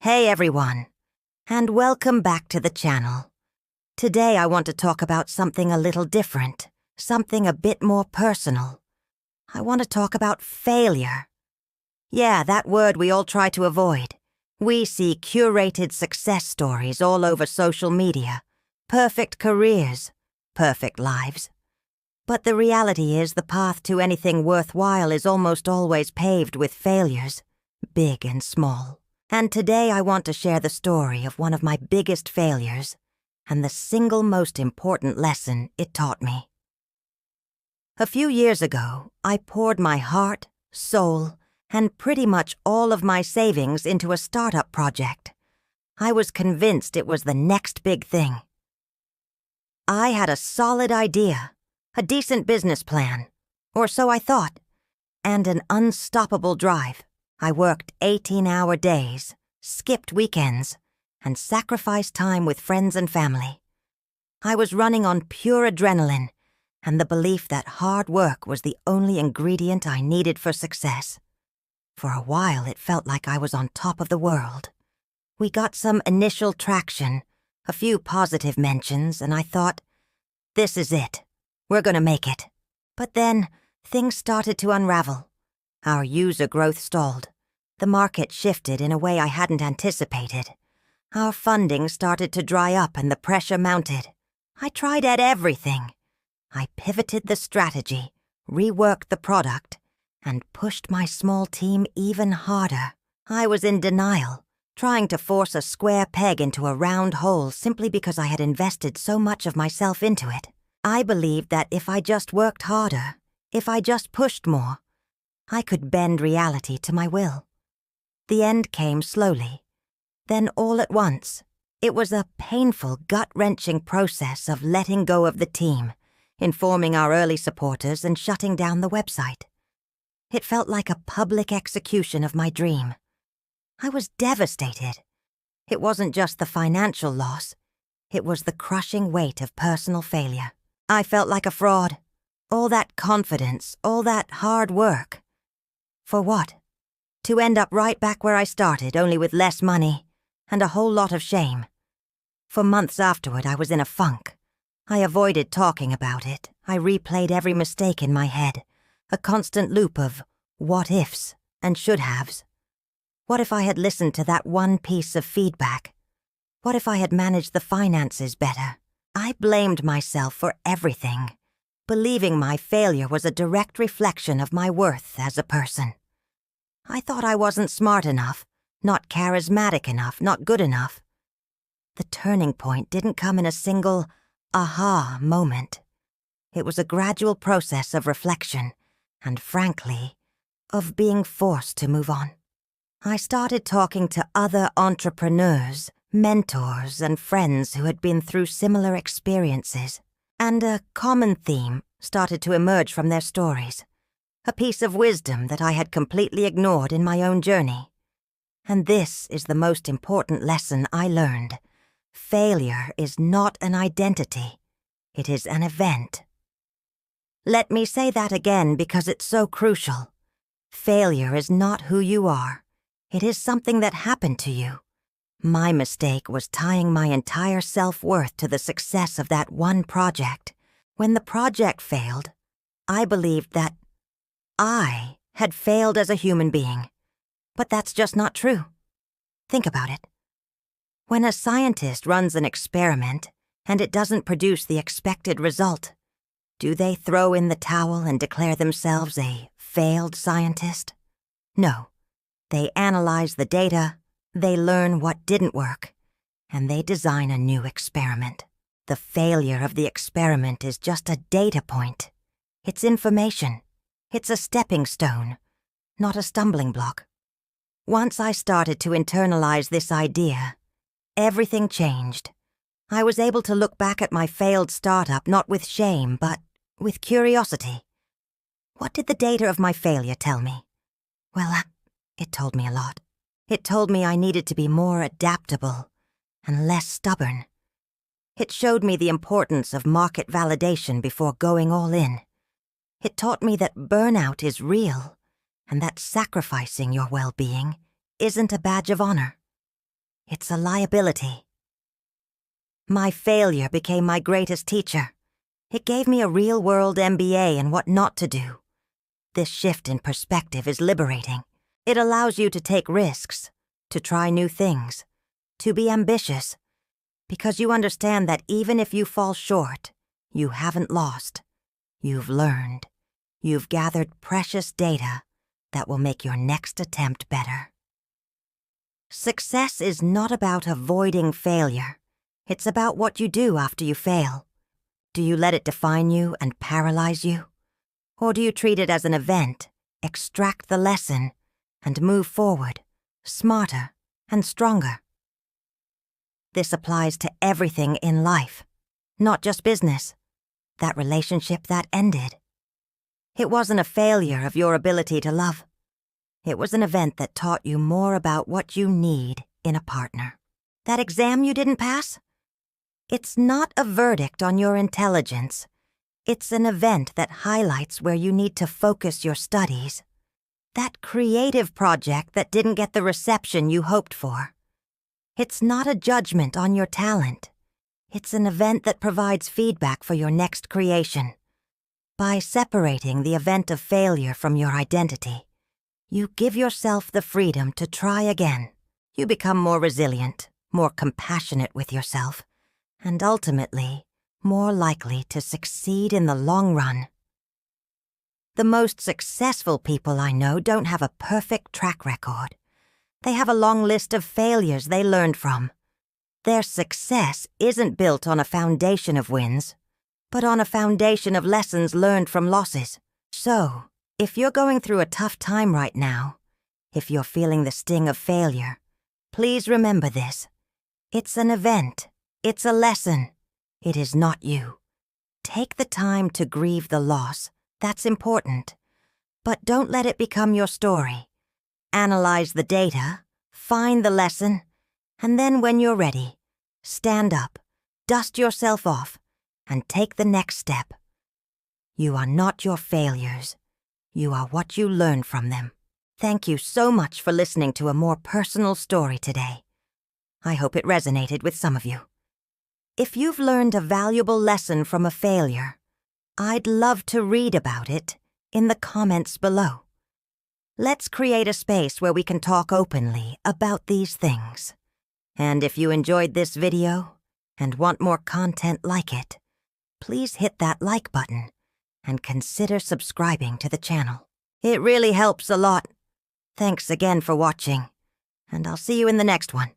Hey everyone, and welcome back to the channel. Today I want to talk about something a little different, something a bit more personal. I want to talk about failure. Yeah, that word we all try to avoid. We see curated success stories all over social media, perfect careers, perfect lives. But the reality is the path to anything worthwhile is almost always paved with failures, big and small. And today I want to share the story of one of my biggest failures and the single most important lesson it taught me. A few years ago, I poured my heart, soul, and pretty much all of my savings into a startup project. I was convinced it was the next big thing. I had a solid idea, a decent business plan, or so I thought, and an unstoppable drive. I worked 18-hour days, skipped weekends, and sacrificed time with friends and family. I was running on pure adrenaline and the belief that hard work was the only ingredient I needed for success. For a while, it felt like I was on top of the world. We got some initial traction, a few positive mentions, and I thought, this is it. We're gonna make it. But then, things started to unravel. Our user growth stalled. The market shifted in a way I hadn't anticipated. Our funding started to dry up and the pressure mounted. I tried at everything. I pivoted the strategy, reworked the product, and pushed my small team even harder. I was in denial, trying to force a square peg into a round hole simply because I had invested so much of myself into it. I believed that if I just worked harder, if I just pushed more, I could bend reality to my will. The end came slowly, then all at once. It was a painful, gut-wrenching process of letting go of the team, informing our early supporters and shutting down the website. It felt like a public execution of my dream. I was devastated. It wasn't just the financial loss, it was the crushing weight of personal failure. I felt like a fraud. All that confidence, all that hard work. For what? To end up right back where I started, only with less money and a whole lot of shame. For months afterward, I was in a funk. I avoided talking about it. I replayed every mistake in my head, a constant loop of what-ifs and should-haves. What if I had listened to that one piece of feedback? What if I had managed the finances better? I blamed myself for everything, believing my failure was a direct reflection of my worth as a person. I thought I wasn't smart enough, not charismatic enough, not good enough. The turning point didn't come in a single aha moment. It was a gradual process of reflection and, frankly, of being forced to move on. I started talking to other entrepreneurs, mentors, and friends who had been through similar experiences, and a common theme started to emerge from their stories. A piece of wisdom that I had completely ignored in my own journey. And this is the most important lesson I learned. Failure is not an identity. It is an event. Let me say that again because it's so crucial. Failure is not who you are. It is something that happened to you. My mistake was tying my entire self-worth to the success of that one project. When the project failed, I believed that I had failed as a human being. But that's just not true. Think about it. When a scientist runs an experiment and it doesn't produce the expected result, do they throw in the towel and declare themselves a failed scientist? No. They analyze the data, they learn what didn't work, and they design a new experiment. The failure of the experiment is just a data point. It's information. It's a stepping stone, not a stumbling block. Once I started to internalize this idea, everything changed. I was able to look back at my failed startup not with shame, but with curiosity. What did the data of my failure tell me? Well, it told me a lot. It told me I needed to be more adaptable and less stubborn. It showed me the importance of market validation before going all in. It taught me that burnout is real and that sacrificing your well-being isn't a badge of honor. It's a liability. My failure became my greatest teacher. It gave me a real-world MBA in what not to do. This shift in perspective is liberating. It allows you to take risks, to try new things, to be ambitious, because you understand that even if you fall short, you haven't lost. You've learned. You've gathered precious data that will make your next attempt better. Success is not about avoiding failure. It's about what you do after you fail. Do you let it define you and paralyze you? Or do you treat it as an event, extract the lesson, and move forward, smarter and stronger? This applies to everything in life, not just business. That relationship that ended. It wasn't a failure of your ability to love. It was an event that taught you more about what you need in a partner. That exam you didn't pass? It's not a verdict on your intelligence. It's an event that highlights where you need to focus your studies. That creative project that didn't get the reception you hoped for. It's not a judgment on your talent. It's an event that provides feedback for your next creation. By separating the event of failure from your identity, you give yourself the freedom to try again. You become more resilient, more compassionate with yourself, and ultimately, more likely to succeed in the long run. The most successful people I know don't have a perfect track record. They have a long list of failures they learned from. Their success isn't built on a foundation of wins, but on a foundation of lessons learned from losses. So, if you're going through a tough time right now, if you're feeling the sting of failure, please remember this. It's an event. It's a lesson. It is not you. Take the time to grieve the loss. That's important. But don't let it become your story. Analyze the data, find the lesson, and then when you're ready, stand up, dust yourself off, and take the next step. You are not your failures. You are what you learn from them. Thank you so much for listening to a more personal story today. I hope it resonated with some of you. If you've learned a valuable lesson from a failure, I'd love to read about it in the comments below. Let's create a space where we can talk openly about these things. And if you enjoyed this video and want more content like it, please hit that like button and consider subscribing to the channel. It really helps a lot. Thanks again for watching, and I'll see you in the next one.